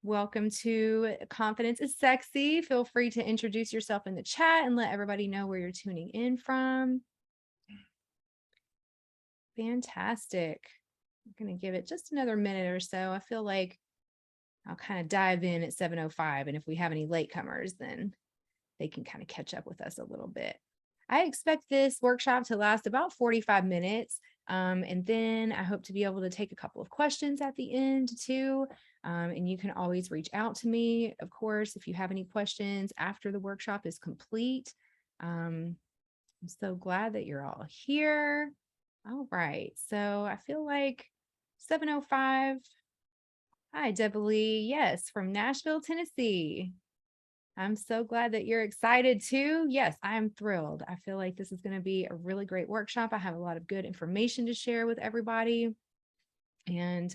Welcome to Confidence is Sexy. Feel free to introduce yourself in the chat and let everybody know where you're tuning in from. Fantastic. I'm going to give it just another minute or so. I feel like I'll kind of dive in at 7:05, and if we have any latecomers, then they can kind of catch up with us a little bit. I expect this workshop to last about 45 minutes. And then I hope to be able to take a couple of questions at the end too. And you can always reach out to me, of course, if you have any questions after the workshop is complete. I'm so glad that you're all here. All right. So I feel like 7:05. Hi, Debbie. Yes, from Nashville, Tennessee. I'm so glad that you're excited too. Yes, I'm thrilled. I feel like this is going to be a really great workshop. I have a lot of good information to share with everybody. And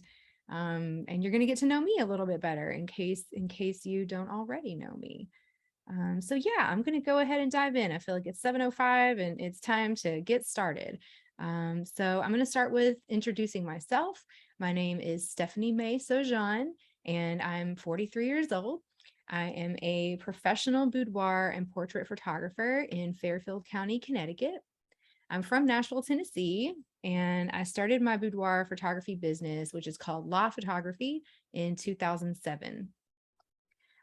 you're going to get to know me a little bit better in case you don't already know me. So yeah, I'm going to go ahead and dive in. I feel like it's 7:05 and it's time to get started. So I'm going to start with introducing myself. My name is Stephanie May Saujon, and I'm 43 years old. I am a professional boudoir and portrait photographer in Fairfield County, Connecticut. I'm from Nashville, Tennessee, and I started my boudoir photography business, which is called Law Photography, in 2007.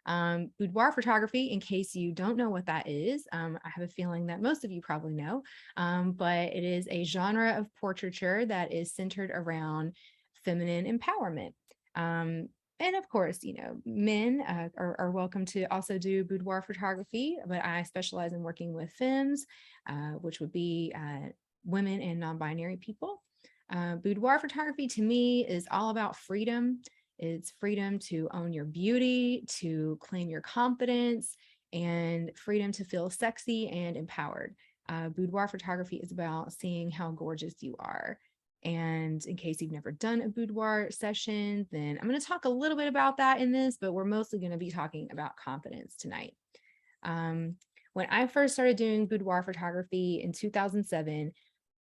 Boudoir photography, in case you don't know what that is, I have a feeling that most of you probably know, but it is a genre of portraiture that is centered around feminine empowerment. And of course, men are welcome to also do boudoir photography, but I specialize in working with femmes, which would be women and non-binary people. Boudoir photography to me is all about freedom. It's freedom to own your beauty, to claim your confidence, and freedom to feel sexy and empowered. Boudoir photography is about seeing how gorgeous you are. And in case you've never done a boudoir session, then I'm going to talk a little bit about that in this, but we're mostly going to be talking about confidence tonight. When I first started doing boudoir photography in 2007,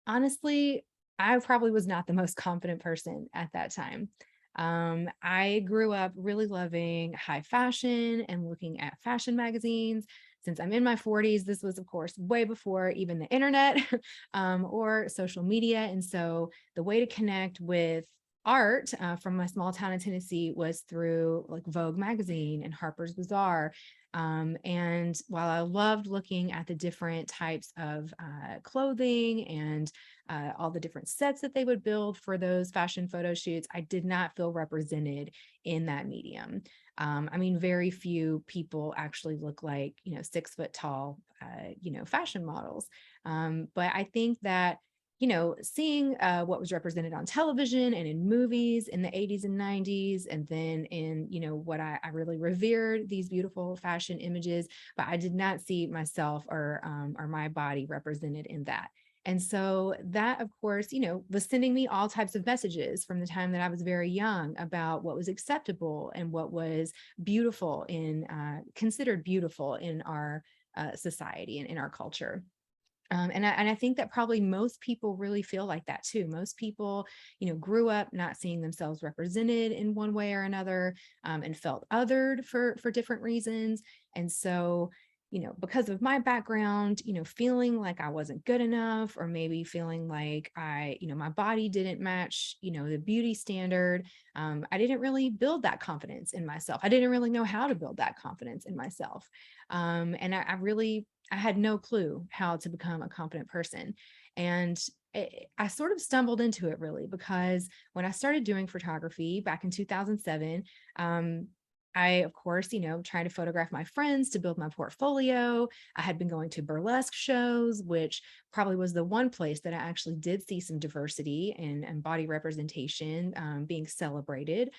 honestly, I probably was not the most confident person at that time. I grew up really loving high fashion and looking at fashion magazines. Since I'm in my 40s, this was, of course, way before even the internet or social media. And so the way to connect with art from my small town in Tennessee was through like Vogue magazine and Harper's Bazaar. And while I loved looking at the different types of clothing and all the different sets that they would build for those fashion photo shoots, I did not feel represented in that medium. I mean, very few people actually look like, 6 foot tall, fashion models. But I think that, seeing what was represented on television and in movies in the 80s and 90s, and then in, what I really revered these beautiful fashion images, but I did not see myself or my body represented in that. And so that, of course, was sending me all types of messages from the time that I was very young about what was acceptable and what was beautiful considered beautiful in our society and in our culture. And I think that probably most people really feel like that too. Most people, grew up not seeing themselves represented in one way or another, and felt othered for different reasons. And so, because of my background, feeling like I wasn't good enough, or maybe feeling like my body didn't match, the beauty standard. I didn't really build that confidence in myself. I didn't really know how to build that confidence in myself. And I had no clue how to become a confident person. And I sort of stumbled into it really because when I started doing photography back in 2007, I, of course, trying to photograph my friends to build my portfolio. I had been going to burlesque shows, which probably was the one place that I actually did see some diversity and body representation being celebrated.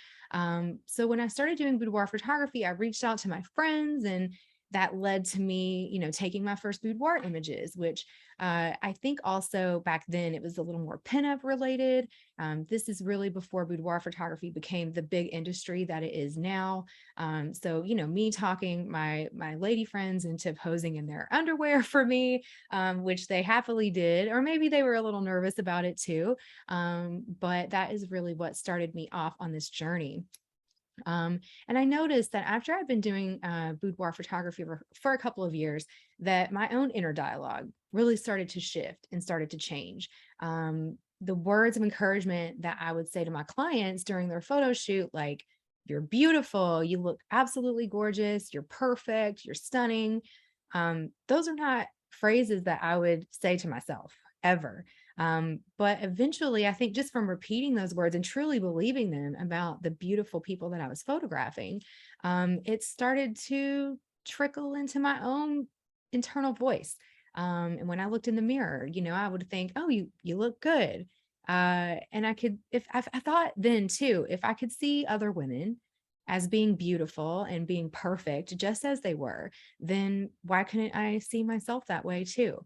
So when I started doing boudoir photography, I reached out to my friends, and that led to me, taking my first boudoir images, which I think also back then it was a little more pinup related. This is really before boudoir photography became the big industry that it is now. So, me talking my lady friends into posing in their underwear for me, which they happily did, or maybe they were a little nervous about it too. But that is really what started me off on this journey. And I noticed that after I've been doing boudoir photography for a couple of years, that my own inner dialogue really started to shift and started to change. The words of encouragement that I would say to my clients during their photo shoot, like, you're beautiful, you look absolutely gorgeous, you're perfect, you're stunning. Those are not phrases that I would say to myself ever. But eventually, I think just from repeating those words and truly believing them about the beautiful people that I was photographing, it started to trickle into my own internal voice. And when I looked in the mirror, I would think, "Oh, you look good." And I could, if I thought then too, if I could see other women as being beautiful and being perfect just as they were, then why couldn't I see myself that way too?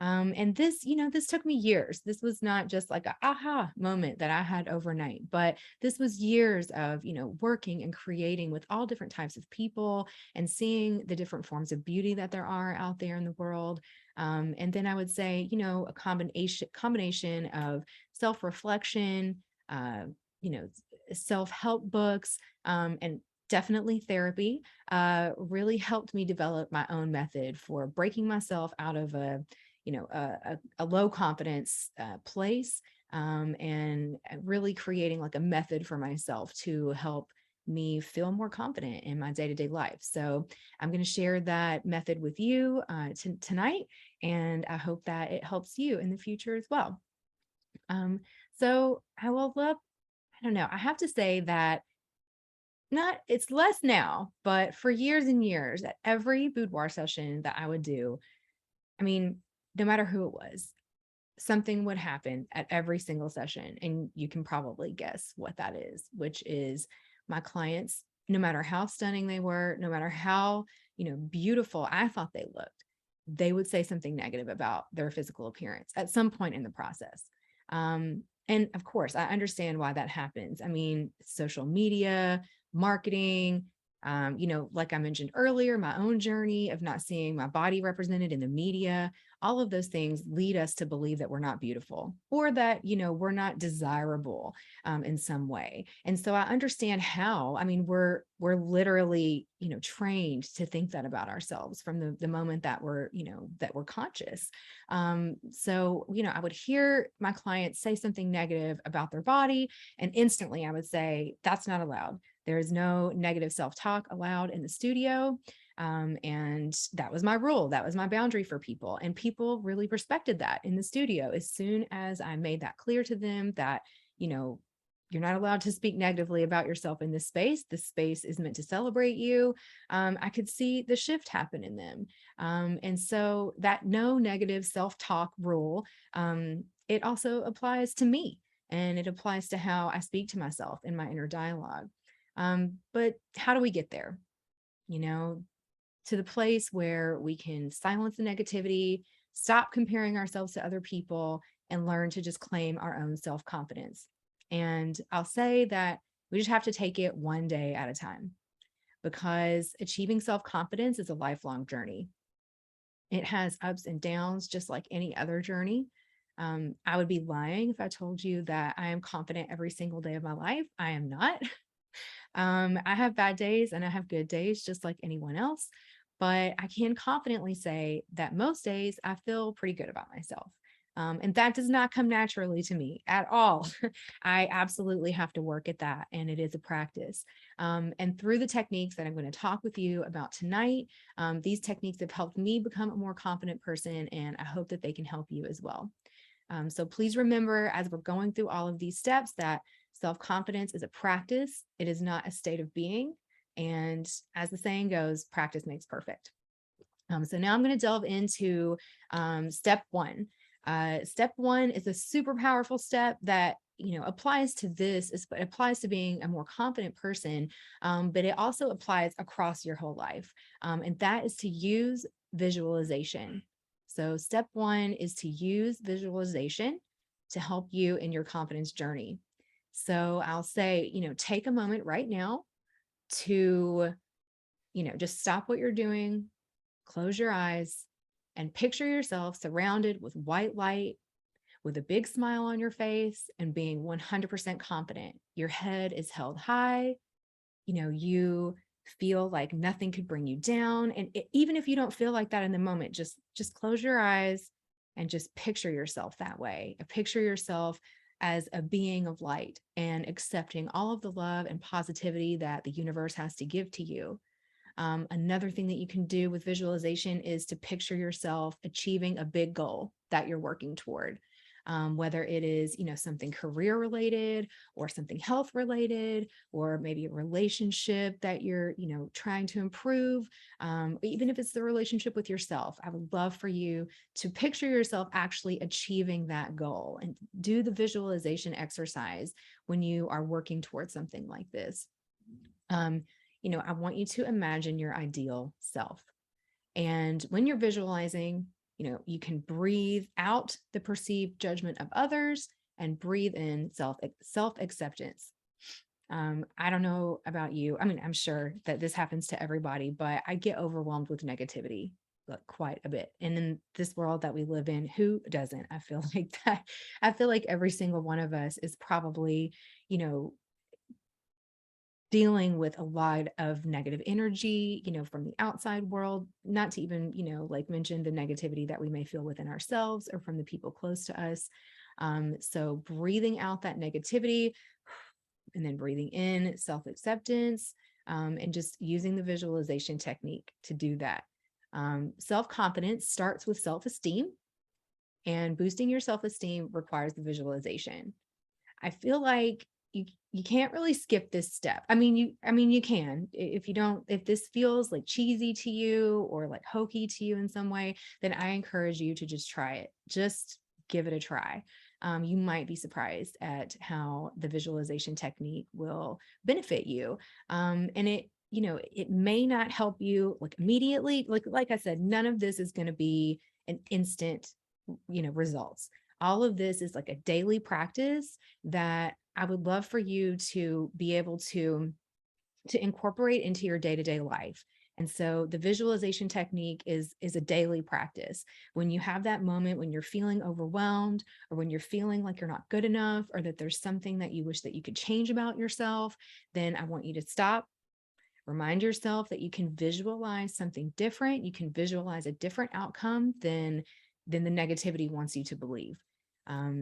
And this took me years. This was not just like a aha moment that I had overnight, but this was years of, working and creating with all different types of people and seeing the different forms of beauty that there are out there in the world. And then I would say, a combination of self-reflection, you know, self-help books, and definitely therapy, really helped me develop my own method for breaking myself out of a low confidence place, and really creating like a method for myself to help me feel more confident in my day-to-day life. So I'm going to share that method with you tonight, and I hope that it helps you in the future as well. Um, so I will love, I don't know, I have to say that not it's less now, but for years and years, at every boudoir session that I would do, I mean, no matter who it was, something would happen at every single session. And you can probably guess what that is, which is my clients, no matter how stunning they were, no matter how, beautiful I thought they looked, they would say something negative about their physical appearance at some point in the process. And of course, I understand why that happens. I mean, social media, marketing, like I mentioned earlier, my own journey of not seeing my body represented in the media, all of those things lead us to believe that we're not beautiful or that, we're not desirable in some way. And so I understand how, I mean, we're literally, trained to think that about ourselves from the moment that we're conscious. So, I would hear my clients say something negative about their body, and instantly I would say, that's not allowed. There is no negative self-talk allowed in the studio. And that was my rule. That was my boundary for people. And people really respected that in the studio. As soon as I made that clear to them that, you're not allowed to speak negatively about yourself in this space. This space is meant to celebrate you. I could see the shift happen in them. And so that no negative self-talk rule, it also applies to me, and it applies to how I speak to myself in my inner dialogue. But how do we get there? To the place where we can silence the negativity, stop comparing ourselves to other people, and learn to just claim our own self-confidence. And I'll say that we just have to take it one day at a time, because achieving self-confidence is a lifelong journey. It has ups and downs, just like any other journey. I would be lying if I told you that I am confident every single day of my life. I am not. I have bad days and I have good days, just like anyone else. But I can confidently say that most days I feel pretty good about myself. And that does not come naturally to me at all. I absolutely have to work at that, and it is a practice. And through the techniques that I'm going to talk with you about tonight, these techniques have helped me become a more confident person, and I hope that they can help you as well. So please remember, as we're going through all of these steps, that self-confidence is a practice. It is not a state of being. And as the saying goes, practice makes perfect. So now I'm going to delve into step one. Step one is a super powerful step that applies to this. It applies to being a more confident person, but it also applies across your whole life. And that is to use visualization. So step one is to use visualization to help you in your confidence journey. So I'll say, take a moment right now to, just stop what you're doing, close your eyes, and picture yourself surrounded with white light, with a big smile on your face, and being 100% confident. Your head is held high. you feel like nothing could bring you down. And even if you don't feel like that in the moment, just close your eyes and just picture yourself that way. Picture yourself as a being of light and accepting all of the love and positivity that the universe has to give to you. Another thing that you can do with visualization is to picture yourself achieving a big goal that you're working toward. Whether it is, something career related or something health related, or maybe a relationship that you're, trying to improve. Even if it's the relationship with yourself, I would love for you to picture yourself actually achieving that goal and do the visualization exercise when you are working towards something like this. I want you to imagine your ideal self. And when you're visualizing, you can breathe out the perceived judgment of others and breathe in self-acceptance. I don't know about you. I mean, I'm sure that this happens to everybody, but I get overwhelmed with negativity quite a bit. And in this world that we live in, who doesn't? I feel like that. I feel like every single one of us is probably, dealing with a lot of negative energy, from the outside world, not to even, like mention the negativity that we may feel within ourselves or from the people close to us. So breathing out that negativity and then breathing in self-acceptance, and just using the visualization technique to do that. Self-confidence starts with self-esteem, and boosting your self-esteem requires the visualization. I feel like you can't really skip this step. I mean, you can. If this feels like cheesy to you or like hokey to you in some way, then I encourage you to just try it. Just give it a try. You might be surprised at how the visualization technique will benefit you. And it may not help you like immediately. Like I said, none of this is going to be an instant, results. All of this is like a daily practice that I would love for you to be able to incorporate into your day-to-day life. And so the visualization technique is a daily practice. When you have that moment when you're feeling overwhelmed, or when you're feeling like you're not good enough, or that there's something that you wish that you could change about yourself, then I want you to stop. Remind yourself that you can visualize something different. You can visualize a different outcome than the negativity wants you to believe.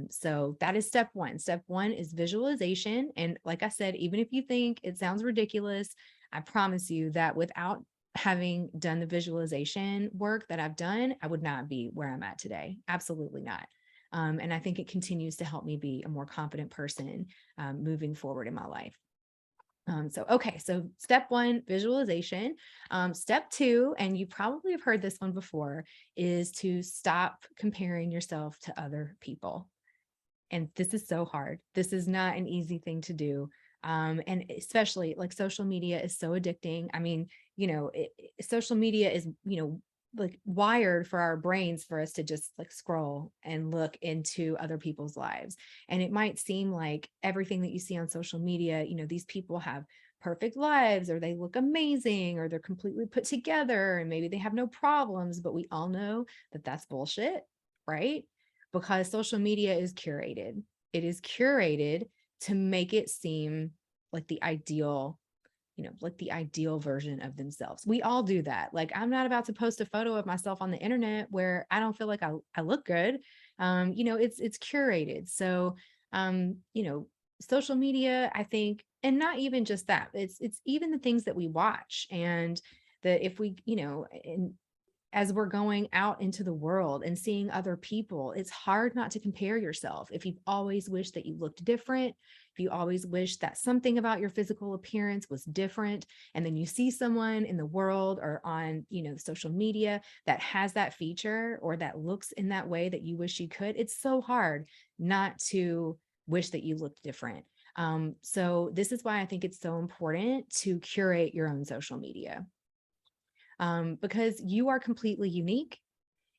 So that is step one. Step one is visualization. And like I said, even if you think it sounds ridiculous, I promise you that without having done the visualization work that I've done, I would not be where I'm at today. Absolutely not. And I think it continues to help me be a more confident person, moving forward in my life. So step one, visualization. Step two, and you probably have heard this one before, is to stop comparing yourself to other people. And this is so hard. This is not an easy thing to do. And especially like social media is so addicting. I mean, social media is, like wired for our brains for us to just like scroll and look into other people's lives. And it might seem like everything that you see on social media, these people have perfect lives, or they look amazing, or they're completely put together, and maybe they have no problems, but we all know that that's bullshit, right? Because social media is curated. It is curated to make it seem like the ideal version of themselves. We all do that. Like, I'm not about to post a photo of myself on the internet where I don't feel like I look good. It's curated. So, social media, I think, and not even just that, it's even the things that we watch, and that if we, and as we're going out into the world and seeing other people, it's hard not to compare yourself. If you've always wished that you looked different, if you always wish that something about your physical appearance was different, and then you see someone in the world or on, social media that has that feature or that looks in that way that you wish you could, it's so hard not to wish that you looked different. So this is why I think it's so important to curate your own social media. Because you are completely unique.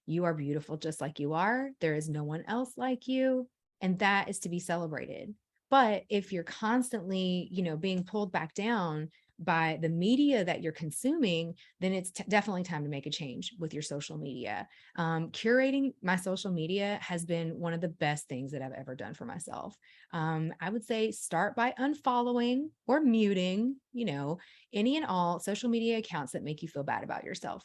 You are beautiful just like you are. There is no one else like you, and that is to be celebrated. But if you're constantly, being pulled back down by the media that you're consuming, then it's definitely time to make a change with your social media. Curating my social media has been one of the best things that I've ever done for myself. I would say start by unfollowing or muting, any and all social media accounts that make you feel bad about yourself.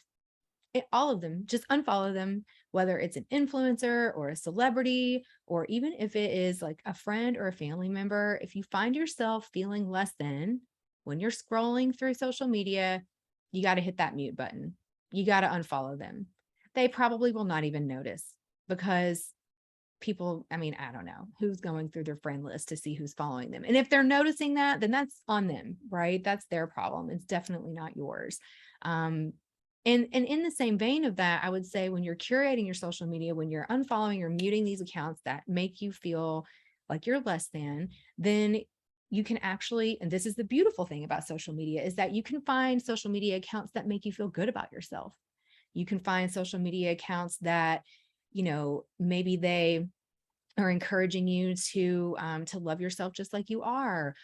All of them, just unfollow them, whether it's an influencer or a celebrity, or even if it is like a friend or a family member. If you find yourself feeling less than when you're scrolling through social media, you got to hit that mute button. You got to unfollow them. They probably will not even notice because people, I mean, I don't know who's going through their friend list to see who's following them. And if they're noticing that, then that's on them, right? That's their problem. It's definitely not yours. And in the same vein of that, I would say when you're curating your social media, when you're unfollowing or muting these accounts that make you feel like you're less than, then you can actually, and this is the beautiful thing about social media, is that you can find social media accounts that make you feel good about yourself. You can find social media accounts that, maybe they are encouraging you to love yourself just like you are,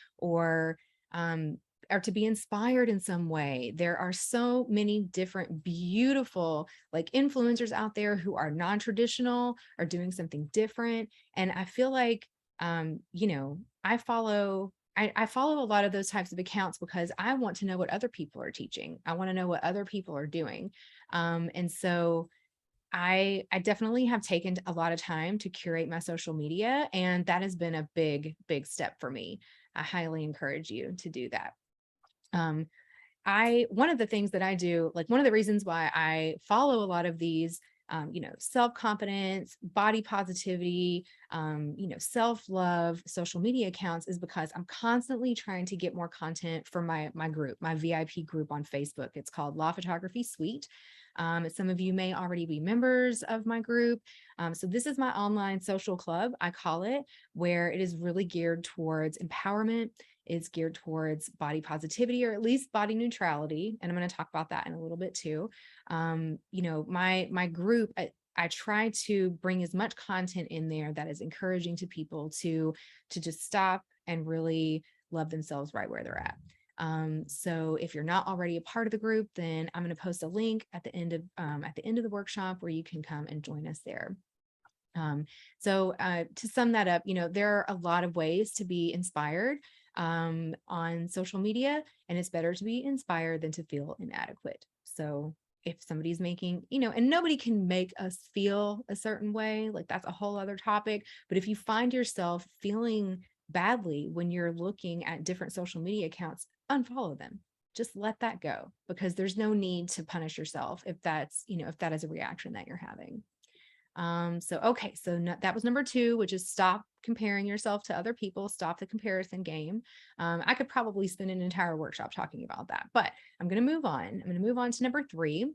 um, or to be inspired in some way. There are so many different beautiful like influencers out there who are non-traditional, are doing something different. And I feel like, I follow a lot of those types of accounts because I want to know what other people are teaching. I want to know what other people are doing. And so I definitely have taken a lot of time to curate my social media, and that has been a big, big step for me. I highly encourage you to do that. Um, one of the things that I do, like one of the reasons why I follow a lot of these, self-confidence, body positivity, self-love social media accounts is because I'm constantly trying to get more content for my group, my VIP group on Facebook. It's called Law Photography Suite. Some of you may already be members of my group. So this is my online social club, I call it, where it is really geared towards empowerment. It's geared towards body positivity, or at least body neutrality. And I'm going to talk about that in a little bit too. My group, I try to bring as much content in there that is encouraging to people to just stop and really love themselves right where they're at. So if you're not already a part of the group, then I'm going to post a link at the end of the workshop where you can come and join us there. So to sum that up, there are a lot of ways to be inspired on social media, and it's better to be inspired than to feel inadequate. So if somebody's making, and nobody can make us feel a certain way, like that's a whole other topic. But if you find yourself feeling badly when you're looking at different social media accounts, unfollow them. Just let that go, because there's no need to punish yourself if if that is a reaction that you're having. So that was number 2, which is stop comparing yourself to other people, stop the comparison game. I could probably spend an entire workshop talking about that, but I'm going to move on. I'm going to move on to number 3.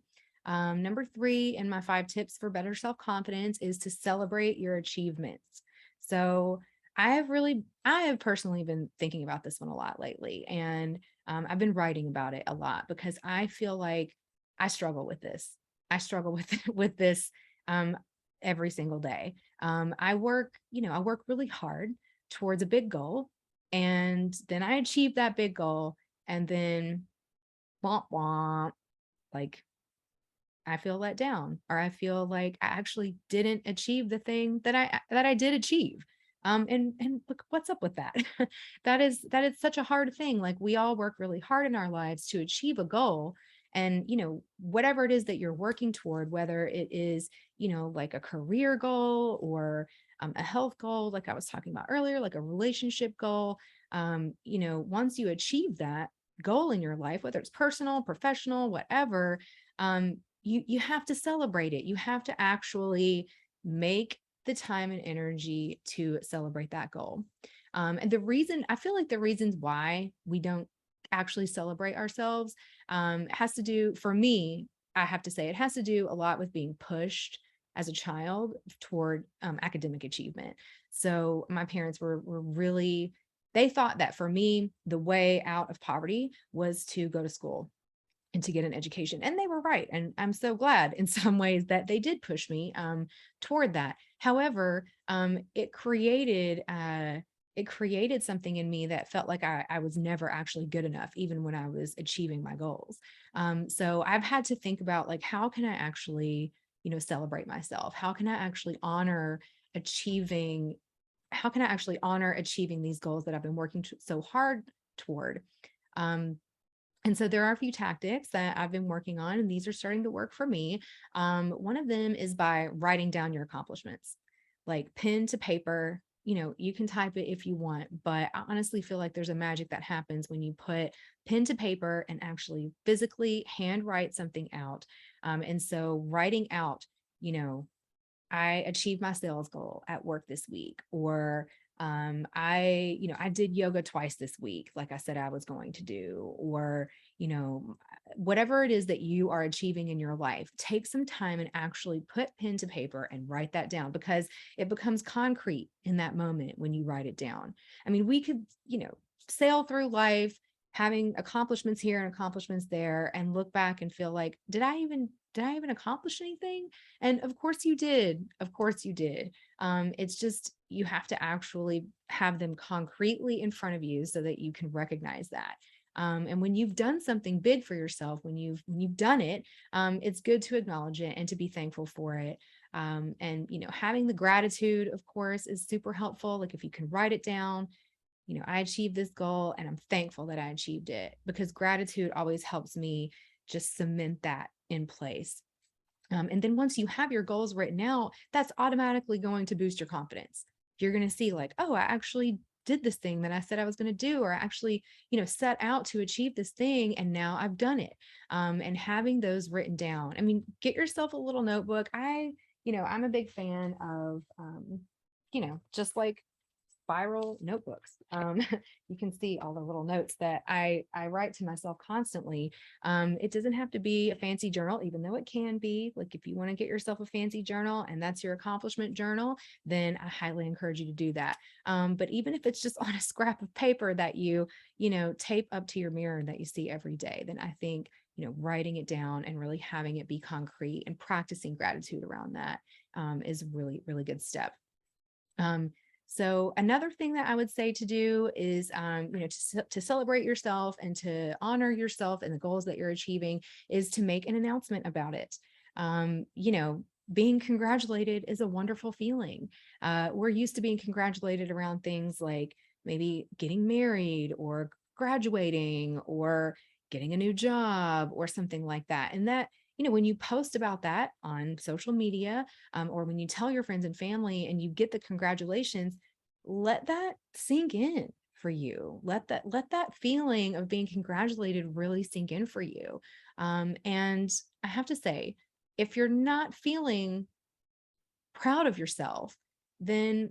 Number 3 in my 5 tips for better self-confidence is to celebrate your achievements. So I have personally been thinking about this one a lot lately, and I've been writing about it a lot because I feel like I struggle with this. I struggle with this. Every single day. I work really hard towards a big goal, and then I achieve that big goal, and then womp womp, like I feel let down, or I feel like I actually didn't achieve the thing that I did achieve. And look, what's up with that? that is such a hard thing. Like we all work really hard in our lives to achieve a goal. And whatever it is that you're working toward, whether it is, like a career goal or a health goal, like I was talking about earlier, like a relationship goal, once you achieve that goal in your life, whether it's personal, professional, whatever, you have to celebrate it. You have to actually make the time and energy to celebrate that goal. And I feel like the reasons why we don't actually celebrate ourselves has to do, for me, I have to say, it has to do a lot with being pushed as a child toward academic achievement. So my parents were really, they thought that for me, the way out of poverty was to go to school and to get an education. And they were right. And I'm so glad in some ways that they did push me toward that. However, it created it created something in me that felt like I was never actually good enough, even when I was achieving my goals. So I've had to think about like, how can I actually, celebrate myself? How can I actually honor achieving? How can I actually honor achieving these goals that I've been working so hard toward? Um, and so there are a few tactics that I've been working on, and these are starting to work for me. One of them is by writing down your accomplishments, like pen to paper. You can type it if you want, but I honestly feel like there's a magic that happens when you put pen to paper and actually physically handwrite something out. And so writing out, you know, I achieved my sales goal at work this week, or I did yoga twice this week, like I said I was going to do, or, whatever it is that you are achieving in your life, take some time and actually put pen to paper and write that down, because it becomes concrete in that moment when you write it down. I mean, we could, sail through life having accomplishments here and accomplishments there and look back and feel like, did I even accomplish anything? And of course you did. Of course you did. It's just you have to actually have them concretely in front of you so that you can recognize that. And when you've done something big for yourself, when you've done it, it's good to acknowledge it and to be thankful for it. And having the gratitude, of course, is super helpful. Like if you can write it down, I achieved this goal and I'm thankful that I achieved it, because gratitude always helps me just cement that in place. And then once you have your goals written out, that's automatically going to boost your confidence. You're going to see like, oh, I actually did this thing that I said I was going to do, or I actually, set out to achieve this thing and now I've done it. And having those written down, I mean, get yourself a little notebook. I'm a big fan of, just like spiral notebooks. You can see all the little notes that I write to myself constantly. It doesn't have to be a fancy journal, even though it can be. Like if you want to get yourself a fancy journal and that's your accomplishment journal, then I highly encourage you to do that. But even if it's just on a scrap of paper that you tape up to your mirror that you see every day, then I think writing it down and really having it be concrete and practicing gratitude around that is really, really good step. So another thing that I would say to do is, to celebrate yourself and to honor yourself and the goals that you're achieving, is to make an announcement about it. Being congratulated is a wonderful feeling. We're used to being congratulated around things like maybe getting married or graduating or getting a new job or something like that. And that, when you post about that on social media, or when you tell your friends and family and you get the congratulations, let that sink in for you. Let that feeling of being congratulated really sink in for you. And I have to say, if you're not feeling proud of yourself, then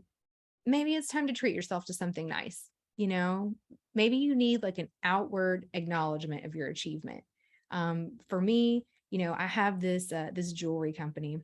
maybe it's time to treat yourself to something nice. You know, maybe you need like an outward acknowledgement of your achievement. For me, I have this jewelry company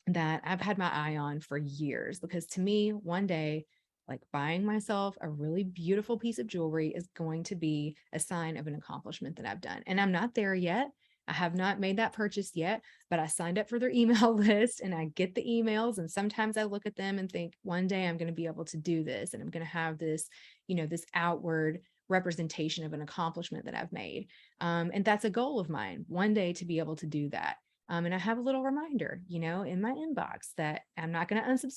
that I've had my eye on for years, because to me, one day, like buying myself a really beautiful piece of jewelry is going to be a sign of an accomplishment that I've done. And I'm not there yet. I have not made that purchase yet, but I signed up for their email list and I get the emails. And sometimes I look at them and think, one day I'm going to be able to do this. And I'm going to have this, this outward representation of an accomplishment that I've made. And that's a goal of mine, one day to be able to do that. And I have a little reminder, in my inbox that I'm not going to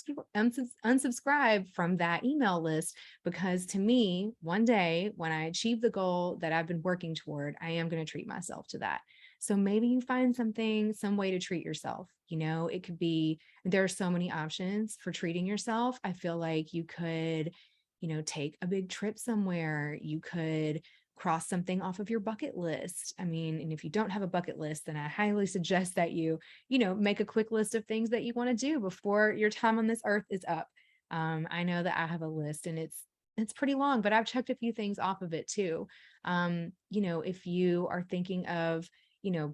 unsubscribe from that email list, because to me, one day when I achieve the goal that I've been working toward, I am going to treat myself to that. So maybe you find some way to treat yourself. It could be, there are so many options for treating yourself. I feel like you could, take a big trip somewhere. You could cross something off of your bucket list. I mean, and if you don't have a bucket list, then I highly suggest that you make a quick list of things that you want to do before your time on this earth is up. I know that I have a list and it's pretty long, but I've checked a few things off of it too. If you are thinking of,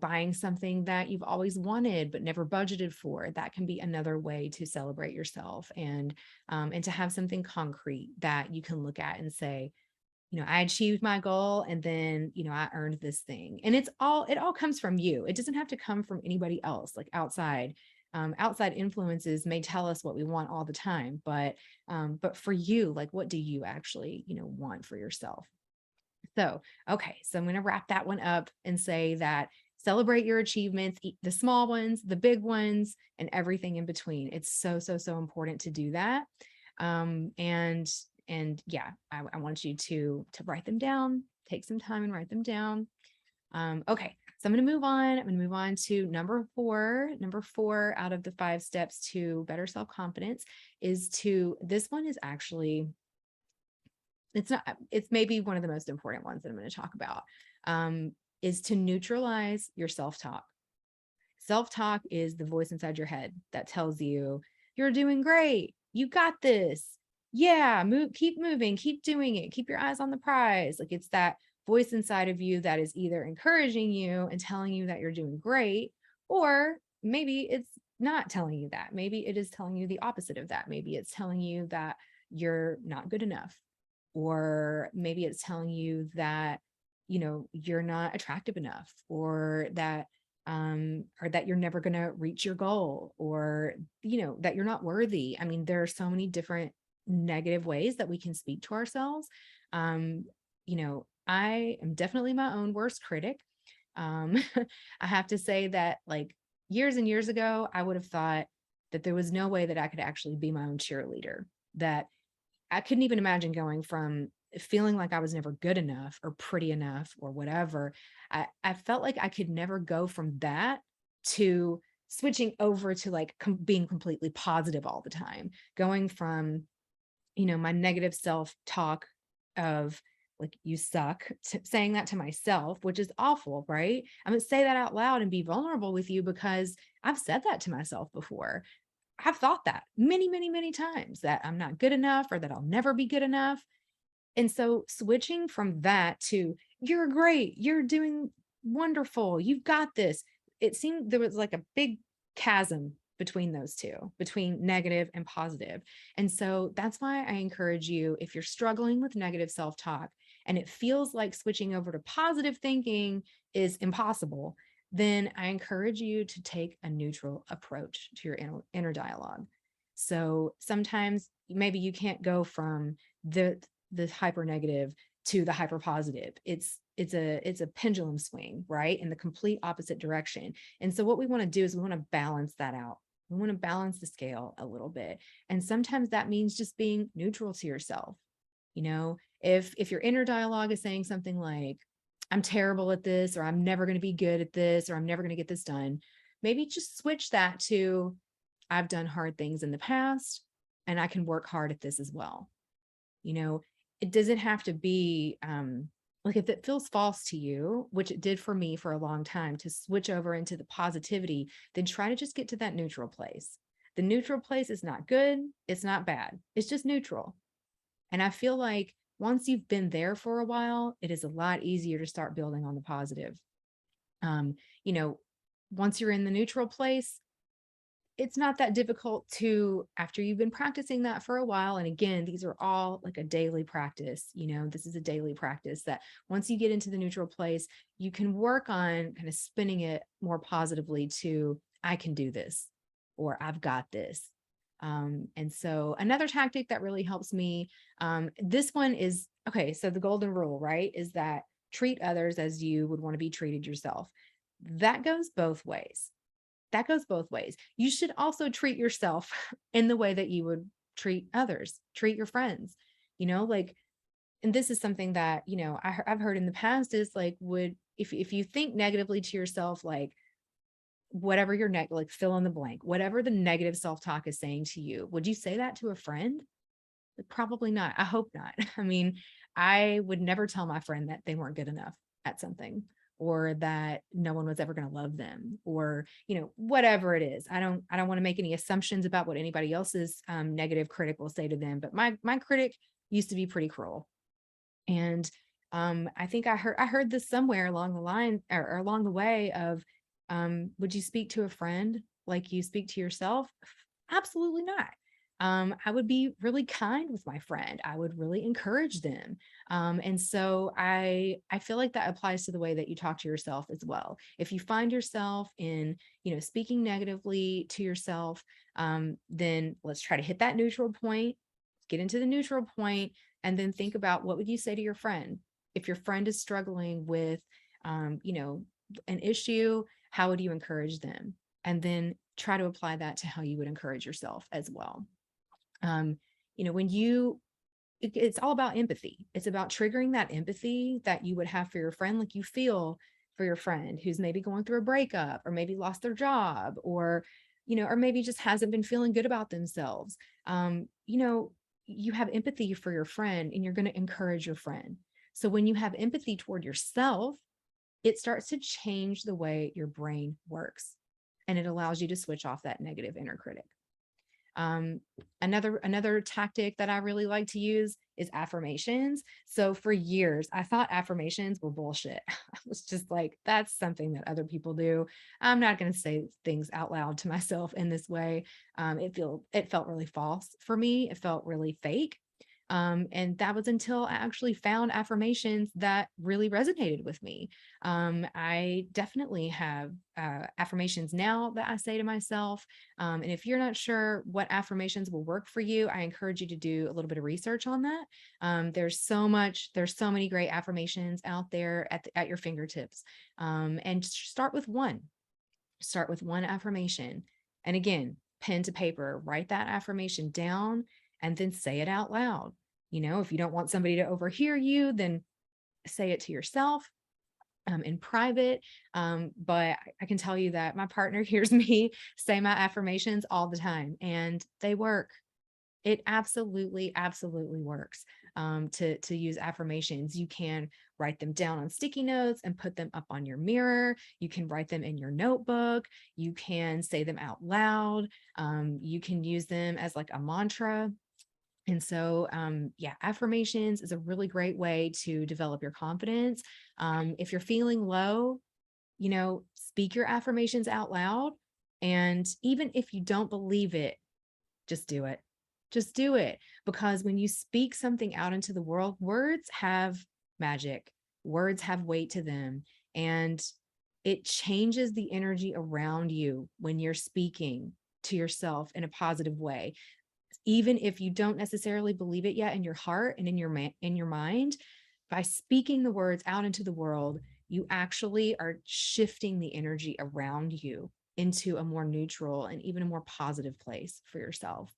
buying something that you've always wanted but never budgeted for, that can be another way to celebrate yourself, and to have something concrete that you can look at and say, I achieved my goal, and then, I earned this thing. And it all comes from you. It doesn't have to come from anybody else, like outside. Outside influences may tell us what we want all the time, but for you, like, what do you actually, want for yourself? So, okay, so I'm going to wrap that one up and say that celebrate your achievements, the small ones, the big ones, and everything in between. It's so, so, so important to do that. And yeah, I want you to write them down, take some time and write them down. Okay, so I'm going to move on. I'm going to move on to number four. Number four out of the 5 steps to better self-confidence this one is actually, it's maybe one of the most important ones that I'm going to talk about, is to neutralize your self-talk. Self-talk is the voice inside your head that tells you you're doing great. You got this. Yeah, keep moving, keep doing it. Keep your eyes on the prize. Like, it's that voice inside of you that is either encouraging you and telling you that you're doing great, or maybe it's not telling you that. Maybe it is telling you the opposite of that. Maybe it's telling you that you're not good enough, or maybe it's telling you that, you're not attractive enough, or that you're never going to reach your goal, or, that you're not worthy. I mean, there are so many different negative ways that we can speak to ourselves. I am definitely my own worst critic. Um, I have to say that, like, years and years ago, I would have thought that there was no way that I could actually be my own cheerleader, that I couldn't even imagine going from feeling like I was never good enough or pretty enough or whatever. I felt like I could never go from that to switching over to, like, being completely positive all the time, going from, my negative self-talk of, like, you suck, to saying that to myself, which is awful, right? I'm gonna say that out loud and be vulnerable with you because I've said that to myself before. I've thought that many, many, many times, that I'm not good enough or that I'll never be good enough. And so switching from that to you're great, you're doing wonderful, you've got this. It seemed there was like a big chasm between those two, between negative and positive. And so that's why I encourage you, if you're struggling with negative self-talk and it feels like switching over to positive thinking is impossible, then I encourage you to take a neutral approach to your inner dialogue. So sometimes maybe you can't go from the hyper negative to the hyper positive. It's a pendulum swing, right? In the complete opposite direction. And so what we want to do is we want to balance that out. We want to balance the scale a little bit. And sometimes that means just being neutral to yourself. If your inner dialogue is saying something like, I'm terrible at this, or I'm never going to be good at this, or I'm never going to get this done, maybe just switch that to, I've done hard things in the past and I can work hard at this as well. It doesn't have to be, like, if it feels false to you, which it did for me for a long time, to switch over into the positivity, then try to just get to that neutral place. The neutral place is not good. It's not bad. It's just neutral. And I feel like once you've been there for a while, it is a lot easier to start building on the positive. Um, you know, Once you're in the neutral place, it's not that difficult to, after you've been practicing that for a while. And again, these are all like a daily practice. This is a daily practice that once you get into the neutral place, you can work on kind of spinning it more positively to, I can do this, or I've got this. And so another tactic that really helps me, this one is, okay, so the golden rule, right, is that treat others as you would want to be treated yourself. That goes both ways. You should also treat yourself in the way that you would treat others, treat your friends, like, and this is something that, I've heard in the past is like, if you think negatively to yourself, like, whatever your like, fill in the blank, whatever the negative self-talk is saying to you, would you say that to a friend? Like, probably not. I hope not. I mean, I would never tell my friend that they weren't good enough at something, or that no one was ever going to love them, or, whatever it is. I don't want to make any assumptions about what anybody else's negative critic will say to them. But my critic used to be pretty cruel. And I think I heard this somewhere along the line, or along the way of, would you speak to a friend like you speak to yourself? Absolutely not. I would be really kind with my friend. I would really encourage them. And so I feel like that applies to the way that you talk to yourself as well. If you find yourself in, speaking negatively to yourself, then let's try to hit that neutral point, get into the neutral point, and then think about, what would you say to your friend? If your friend is struggling with, an issue, how would you encourage them? And then try to apply that to how you would encourage yourself as well. um, when it's all about empathy. It's about triggering that empathy that you would have for your friend, like you feel for your friend who's maybe going through a breakup, or maybe lost their job, or or maybe just hasn't been feeling good about themselves. You have empathy for your friend, and you're going to encourage your friend. So when you have empathy toward yourself, it starts to change the way your brain works, and it allows you to switch off that negative inner critic. Um, another tactic that I really like to use is affirmations. So for years, I thought affirmations were bullshit. I was just like, that's something that other people do. I'm not going to say things out loud to myself in this way. It felt really false for me. It felt really fake. And that was until I actually found affirmations that really resonated with me. I definitely have affirmations now that I say to myself. And if you're not sure what affirmations will work for you, I encourage you to do a little bit of research on that. There's so many great affirmations out there at your fingertips. And start with one. Start with one affirmation. And again, pen to paper, write that affirmation down and then say it out loud. If you don't want somebody to overhear you, then say it to yourself in private. But I can tell you that my partner hears me say my affirmations all the time, and they work. It absolutely, absolutely works. To use affirmations. You can write them down on sticky notes and put them up on your mirror. You can write them in your notebook. You can say them out loud. You can use them as like a mantra. And so, yeah, affirmations is a really great way to develop your confidence. If you're feeling low, speak your affirmations out loud. And even if you don't believe it, just do it. Just do it. Because when you speak something out into the world, words have magic, words have weight to them. And it changes the energy around you when you're speaking to yourself in a positive way. Even if you don't necessarily believe it yet in your heart and in your mind, by speaking the words out into the world, you actually are shifting the energy around you into a more neutral and even a more positive place for yourself.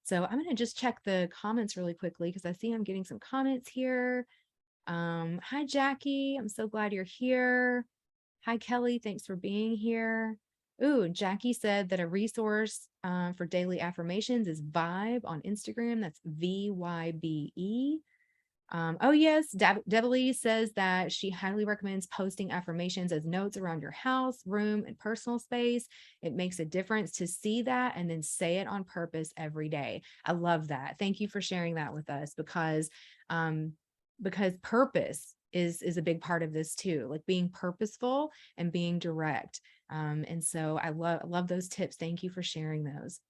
So I'm going to just check the comments really quickly because I see I'm getting some comments here. Hi, Jackie. I'm so glad you're here. Hi, Kelly. Thanks for being here. Ooh, Jackie said that a resource for daily affirmations is Vibe on Instagram. That's VYBE. Oh yes, Debbie says that she highly recommends posting affirmations as notes around your house, room, and personal space. It makes a difference to see that and then say it on purpose every day. I love that. Thank you for sharing that with us, because purpose is a big part of this too, like being purposeful and being direct. And so I love those tips. Thank you for sharing those.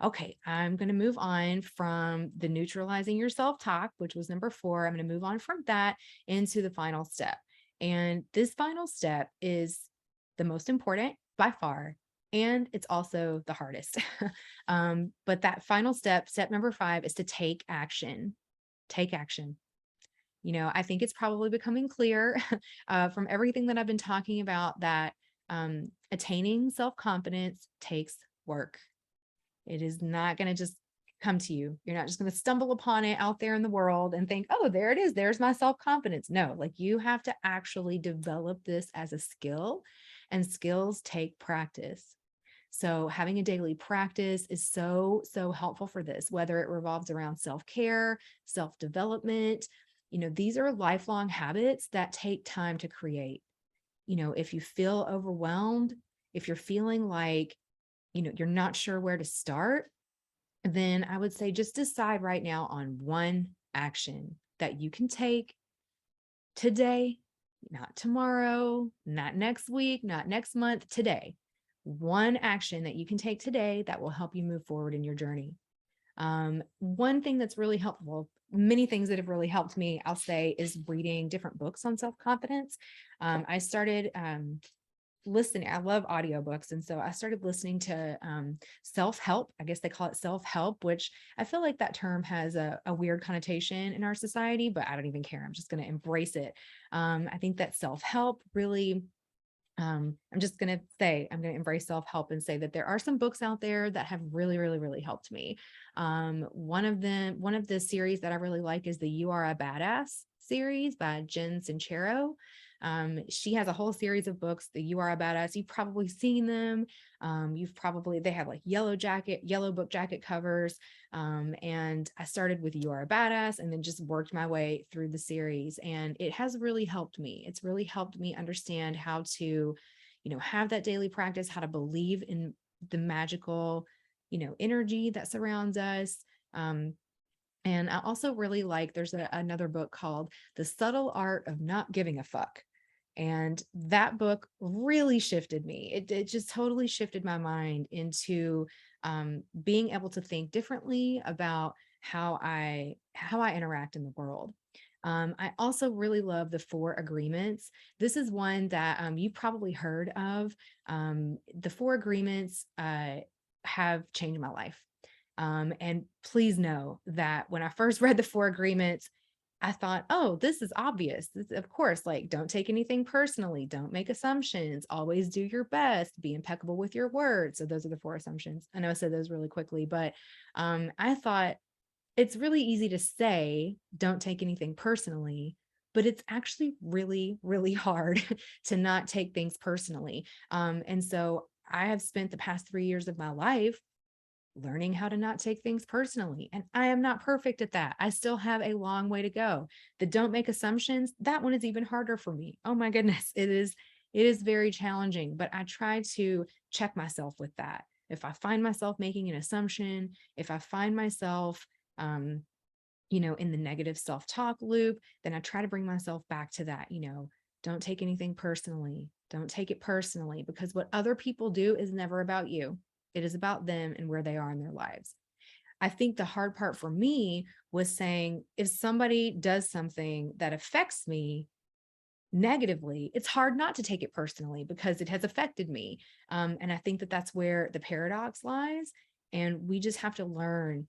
Okay, I'm going to move on from the neutralizing your self-talk, which was number 4. I'm going to move on from that into the final step. And this final step is the most important by far, and it's also the hardest. But that final step, step number 5, is to take action. Take action. I think it's probably becoming clear from everything that I've been talking about that attaining self-confidence takes work. It is not going to just come to you. You're not just going to stumble upon it out there in the world and think, oh, there it is. There's my self-confidence. No, like you have to actually develop this as a skill, and skills take practice. So having a daily practice is so, so helpful for this, whether it revolves around self-care, self-development. These are lifelong habits that take time to create. If you feel overwhelmed, if you're feeling like you're not sure where to start, then I would say just decide right now on one action that you can take today, not tomorrow, not next week, not next month, today. one action that you can take today that will help you move forward in your journey. One thing that's really helpful, many things that have really helped me, I'll say, is reading different books on self-confidence. I started listening. I love audiobooks. And so I started listening to self-help. I guess they call it self-help, which I feel like that term has a weird connotation in our society, but I don't even care. I'm just going to embrace it. I think that self-help really, I'm just going to say, I'm going to embrace self-help and say that there are some books out there that have really, really, really helped me. One of the series that I really like is the You Are a Badass series by Jen Sincero. She has a whole series of books, the You Are a Badass. You've probably seen them. They have like yellow book jacket covers. And I started with You Are a Badass and then just worked my way through the series. And it has really helped me. It's really helped me understand how to, have that daily practice, how to believe in the magical, energy that surrounds us. And I also really like, there's another book called The Subtle Art of Not Giving a Fuck. And that book really shifted me. It just totally shifted my mind into being able to think differently about how I interact in the world. I also really love the Four Agreements. This is one that you probably heard of. The Four Agreements have changed my life. And please know that when I first read the Four Agreements, I thought, oh, this is obvious. Of course, like, don't take anything personally. Don't make assumptions. Always do your best. Be impeccable with your words. So those are the four assumptions. I know I said those really quickly, but I thought it's really easy to say, don't take anything personally, but it's actually really, really hard to not take things personally. And so I have spent the past 3 years of my life learning how to not take things personally. And I am not perfect at that. I still have a long way to go. The don't make assumptions, that one is even harder for me. Oh my goodness. It is very challenging, but I try to check myself with that. If I find myself making an assumption, if I find myself, in the negative self-talk loop, then I try to bring myself back to that, don't take anything personally. Don't take it personally, because what other people do is never about you. It is about them and where they are in their lives. I think the hard part for me was saying, if somebody does something that affects me negatively, it's hard not to take it personally because it has affected me. And I think that that's where the paradox lies. And we just have to learn,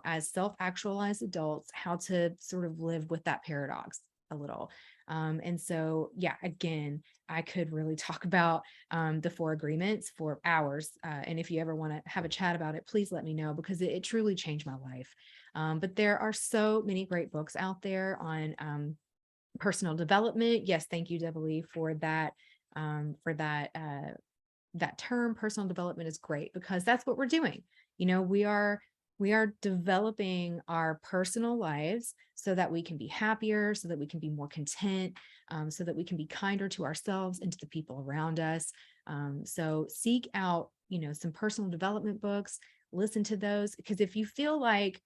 as self-actualized adults, how to sort of live with that paradox a little. And so, yeah, again, I could really talk about the Four Agreements for hours. And if you ever want to have a chat about it, please let me know, because it truly changed my life. But there are so many great books out there on personal development. Yes, thank you, Debbie, for that. That term, personal development, is great because that's what we're doing. We are developing our personal lives so that we can be happier, so that we can be more content, so that we can be kinder to ourselves and to the people around us. So seek out, some personal development books, listen to those, because if you feel like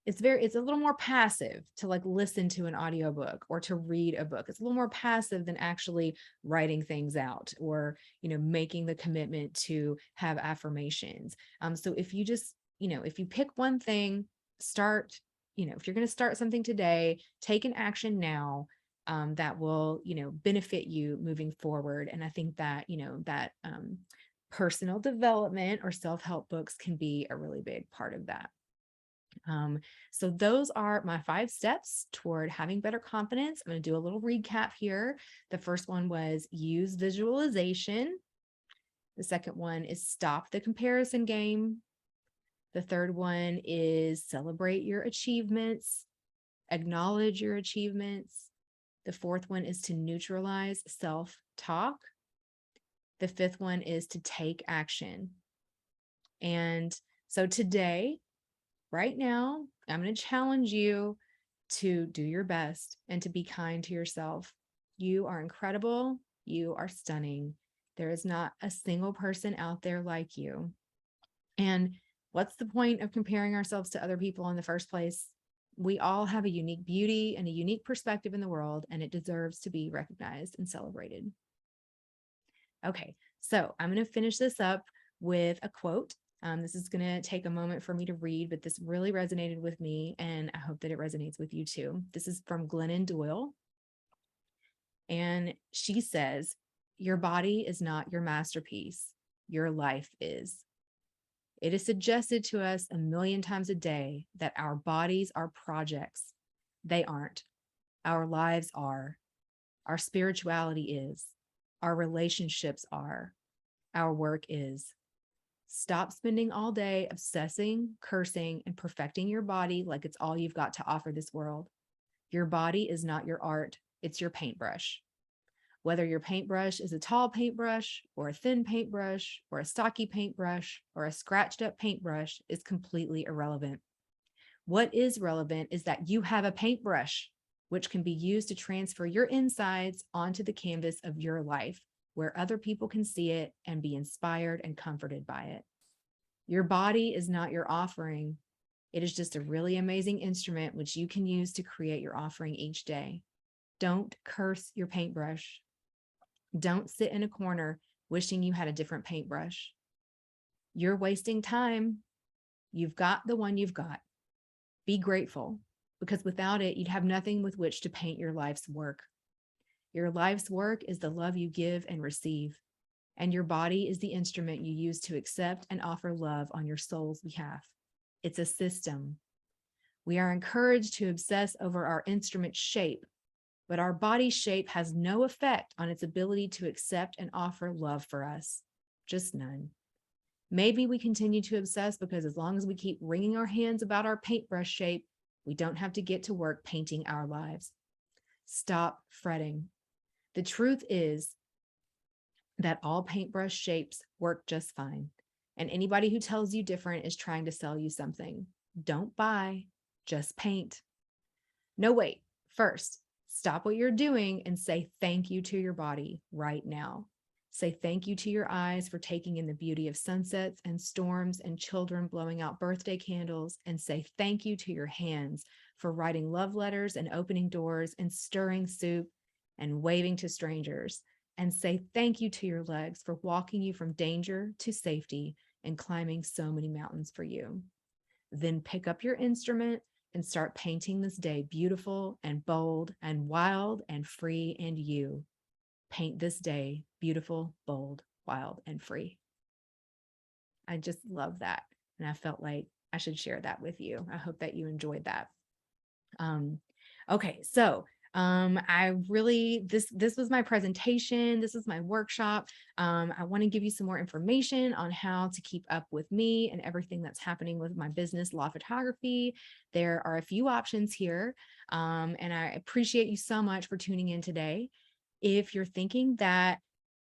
it's a little more passive to like listen to an audiobook or to read a book. It's a little more passive than actually writing things out or, making the commitment to have affirmations. So if you just, if you pick one thing, start, if you're going to start something today, take an action now that will, benefit you moving forward. And I think that, that personal development or self-help books can be a really big part of that. So those are my 5 steps toward having better confidence. I'm going to do a little recap here. The first one was use visualization. The second one is stop the comparison game. The third one is celebrate your achievements, acknowledge your achievements. The fourth one is to neutralize self-talk. The fifth one is to take action. And so today, right now, I'm going to challenge you to do your best and to be kind to yourself. You are incredible. You are stunning. There is not a single person out there like you. And what's the point of comparing ourselves to other people in the first place? We all have a unique beauty and a unique perspective in the world, and it deserves to be recognized and celebrated. Okay, So I'm going to finish this up with a quote. This is going to take a moment for me to read, but this really resonated with me, and I hope that it resonates with you too. This is from Glennon Doyle. And she says, "Your body is not your masterpiece. Your life is." It is suggested to us a million times a day that our bodies are projects. They aren't. Our lives are. Our spirituality is. Our relationships are. Our work is. Stop spending all day obsessing, cursing, and perfecting your body like it's all you've got to offer this world. Your body is not your art, it's your paintbrush. Whether your paintbrush is a tall paintbrush or a thin paintbrush or a stocky paintbrush or a scratched up paintbrush is completely irrelevant. What is relevant is that you have a paintbrush, which can be used to transfer your insides onto the canvas of your life, where other people can see it and be inspired and comforted by it. Your body is not your offering. It is just a really amazing instrument which you can use to create your offering each day. Don't curse your paintbrush. Don't sit in a corner wishing you had a different paintbrush. You're wasting time. You've got the one you've got. Be grateful, because without it, you'd have nothing with which to paint your life's work. Your life's work is the love you give and receive, and your body is the instrument you use to accept and offer love on your soul's behalf. It's a system. We are encouraged to obsess over our instrument shape, but our body shape has no effect on its ability to accept and offer love for us. Just none. Maybe we continue to obsess because as long as we keep wringing our hands about our paintbrush shape, we don't have to get to work painting our lives. Stop fretting. The truth is that all paintbrush shapes work just fine, and anybody who tells you different is trying to sell you something. Don't buy, just paint. No, wait. First, stop what you're doing and say thank you to your body right now. Say thank you to your eyes for taking in the beauty of sunsets and storms and children blowing out birthday candles, and say thank you to your hands for writing love letters and opening doors and stirring soup and waving to strangers. And say thank you to your legs for walking you from danger to safety and climbing so many mountains for you. Then pick up your instrument and start painting this day beautiful and bold and wild and free and you. Paint this day beautiful, bold, wild, and free. I just love that. And I felt like I should share that with you. I hope that you enjoyed that. Okay, so I really, this was my presentation. This is my workshop. I want to give you some more information on how to keep up with me and everything that's happening with my business, Law Photography. There are a few options here. And I appreciate you so much for tuning in today. If you're thinking that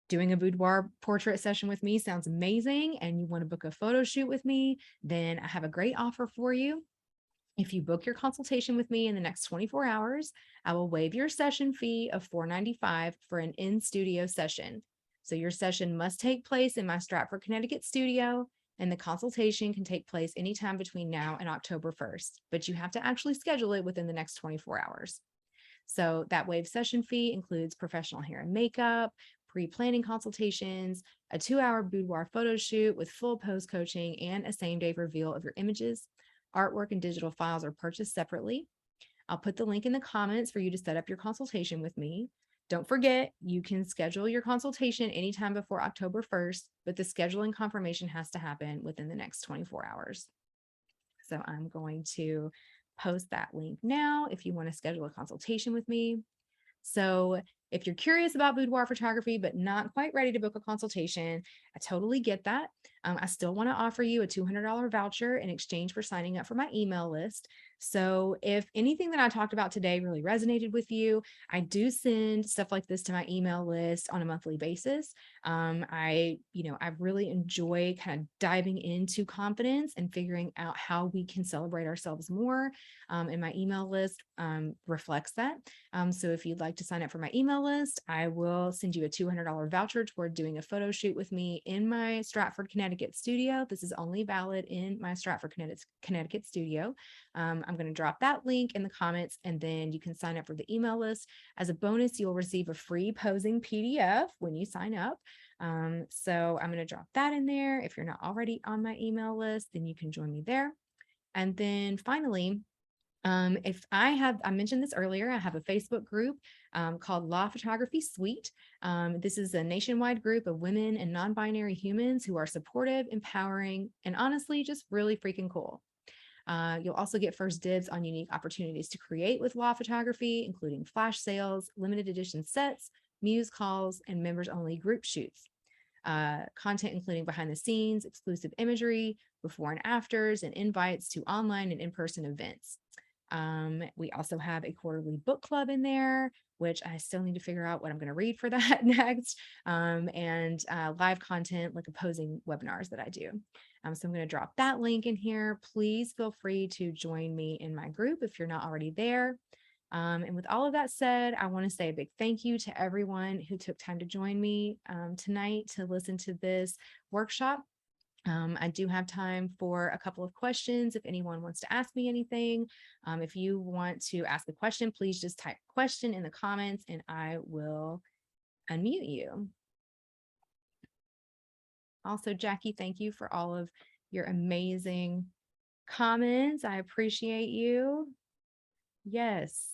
doing a boudoir portrait session with me sounds amazing and you want to book a photo shoot with me, then I have a great offer for you. If you book your consultation with me in the next 24 hours, I will waive your session fee of $495 for an in-studio session. So your session must take place in my Stratford, Connecticut studio, and the consultation can take place anytime between now and October 1st, but you have to actually schedule it within the next 24 hours. So that waived session fee includes professional hair and makeup, pre-planning consultations, a 2-hour boudoir photo shoot with full pose coaching, and a same-day reveal of your images. Artwork and digital files are purchased separately. I'll put the link in the comments for you to set up your consultation with me. Don't forget, you can schedule your consultation anytime before October 1st, but the scheduling confirmation has to happen within the next 24 hours. So I'm going to post that link now if you want to schedule a consultation with me. So if you're curious about boudoir photography, but not quite ready to book a consultation, I totally get that. I still want to offer you a $200 voucher in exchange for signing up for my email list. So if anything that I talked about today really resonated with you, I do send stuff like this to my email list on a monthly basis. I really enjoy kind of diving into confidence and figuring out how we can celebrate ourselves more. And my email list reflects that. So if you'd like to sign up for my email list, I will send you a $200 voucher toward doing a photo shoot with me in my Stratford, Connecticut studio. This is only valid in my Stratford, Connecticut studio. I'm going to drop that link in the comments, and then you can sign up for the email list. As a bonus, you'll receive a free posing PDF when you sign up. So I'm going to drop that in there. If you're not already on my email list, then you can join me there. And then finally, if I mentioned this earlier, I have a Facebook group called Law Photography Suite. This is a nationwide group of women and non-binary humans who are supportive, empowering, and honestly, just really freaking cool. You'll also get first dibs on unique opportunities to create with law photography, including flash sales, limited edition sets, muse calls, and members only group shoots. Content including behind the scenes, exclusive imagery, before and afters, and invites to online and in-person events. We also have a quarterly book club in there, which I still need to figure out what I'm going to read for that next, and live content like opposing webinars that I do. So I'm going to drop that link in here. Please feel free to join me in my group if you're not already there. And with all of that said, I want to say a big thank you to everyone who took time to join me tonight to listen to this workshop. I do have time for a couple of questions if anyone wants to ask me anything. If you want to ask a question, please just type question in the comments and I will unmute you. Also, Jackie, thank you for all of your amazing comments. I appreciate you. Yes.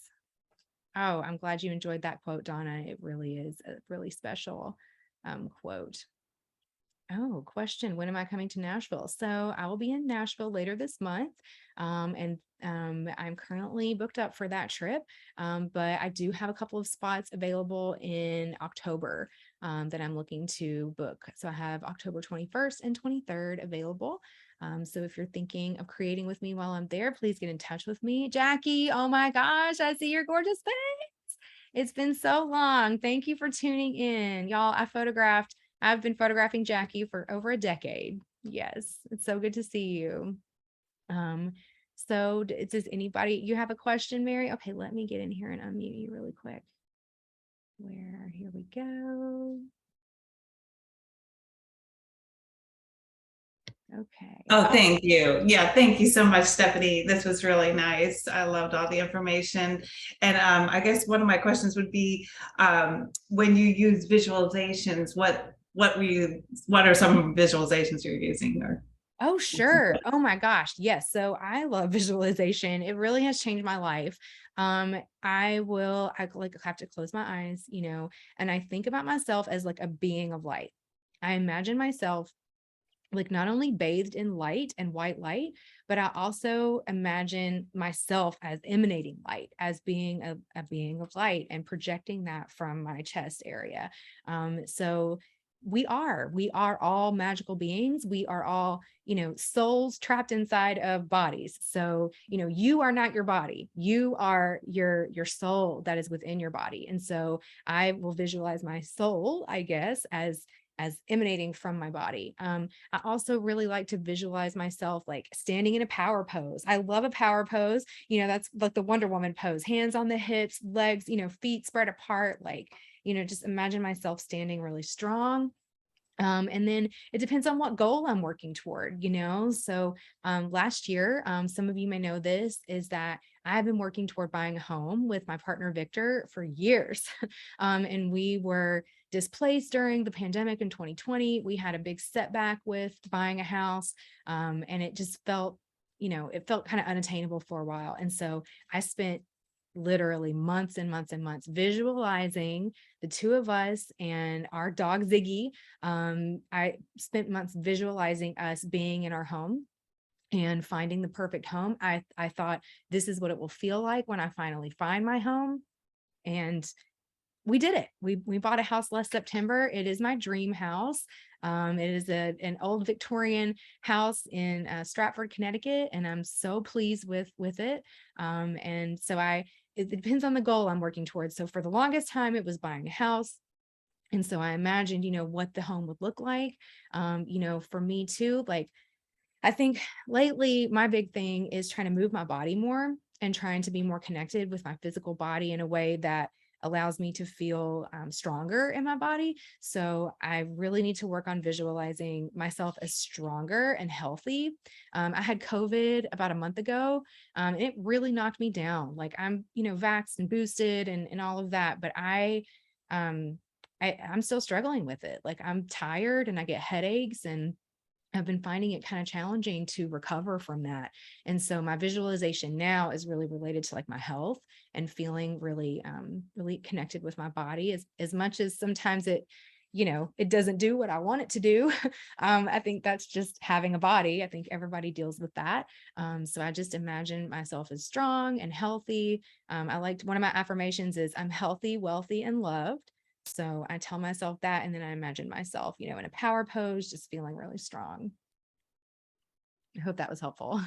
Oh, I'm glad you enjoyed that quote, Donna. It really is a really special quote. Oh, question. When am I coming to Nashville? So I will be in Nashville later this month. And I'm currently booked up for that trip. But I do have a couple of spots available in October that I'm looking to book. So I have October 21st and 23rd available. So if you're thinking of creating with me while I'm there, please get in touch with me. Jackie, oh my gosh, I see your gorgeous face. It's been so long. Thank you for tuning in. Y'all, I've been photographing Jackie for over a decade. Yes, it's so good to see you. So does anybody, you have a question, Mary? Okay, let me get in here and unmute you really quick. Here we go. Okay. Oh, thank you. Yeah, thank you so much, Stephanie. This was really nice. I loved all the information. And I guess one of my questions would be, when you use visualizations, what are some visualizations you're using? Or Oh, sure. Oh my gosh. Yes. So I love visualization. It really has changed my life. I have to close my eyes, and I think about myself as like a being of light. I imagine myself like not only bathed in light and white light, but I also imagine myself as emanating light, as being a being of light and projecting that from my chest area. So we are all magical beings. We are all, souls trapped inside of bodies. So, you are not your body. You are your soul that is within your body. And so I will visualize my soul, I guess, as emanating from my body. I also really like to visualize myself like standing in a power pose. I love a power pose. That's like the Wonder Woman pose, hands on the hips, legs, feet spread apart, like, just imagine myself standing really strong. And then it depends on what goal I'm working toward, So last year, some of you may know this, is that I've been working toward buying a home with my partner, Victor, for years. And we were displaced during the pandemic in 2020. We had a big setback with buying a house. And it just felt, it felt kind of unattainable for a while. And so I spent literally months and months and months visualizing the two of us and our dog Ziggy. I spent months visualizing us being in our home and finding the perfect home. I thought, this is what it will feel like when I finally find my home. And we did it. We bought a house last September. It is my dream house. It is an old Victorian house in Stratford, Connecticut, and I'm so pleased with it. And so it depends on the goal I'm working towards. So for the longest time, it was buying a house. And so I imagined, what the home would look like. For me too, like, I think lately my big thing is trying to move my body more and trying to be more connected with my physical body in a way that allows me to feel stronger in my body. So I really need to work on visualizing myself as stronger and healthy. I had COVID about a month ago. And it really knocked me down. Like I'm, vaxxed and boosted and all of that, but um, I'm still struggling with it. Like I'm tired and I get headaches, and I've been finding it kind of challenging to recover from that. And so my visualization now is really related to like my health and feeling really, really connected with my body as much as sometimes it doesn't do what I want it to do. I think that's just having a body. I think everybody deals with that. So I just imagine myself as strong and healthy. I liked one of my affirmations is I'm healthy, wealthy, and loved. So I tell myself that, and then I imagine myself, in a power pose, just feeling really strong. I hope that was helpful.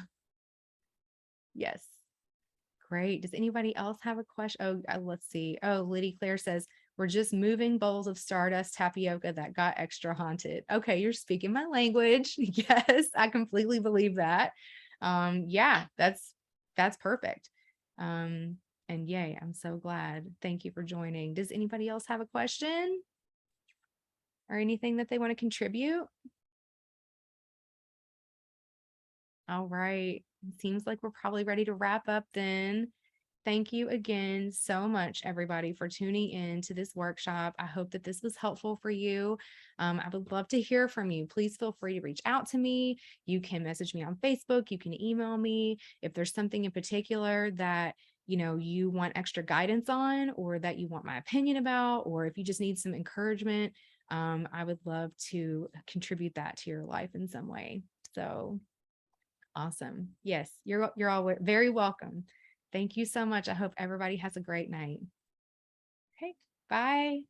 Yes. Great. Does anybody else have a question? Oh, let's see. Oh, Liddy Claire says, we're just moving bowls of stardust tapioca that got extra haunted. Okay, you're speaking my language. Yes, I completely believe that. Yeah, that's perfect. And yay, I'm so glad. Thank you for joining. Does anybody else have a question or anything that they want to contribute? All right. Seems like we're probably ready to wrap up then. Thank you again so much, everybody, for tuning in to this workshop. I hope that this was helpful for you. I would love to hear from you. Please feel free to reach out to me. You can message me on Facebook. You can email me if there's something in particular that you want extra guidance on, or that you want my opinion about, or if you just need some encouragement. I would love to contribute that to your life in some way. So awesome. Yes, you're all very welcome. Thank you so much. I hope everybody has a great night. Okay, bye.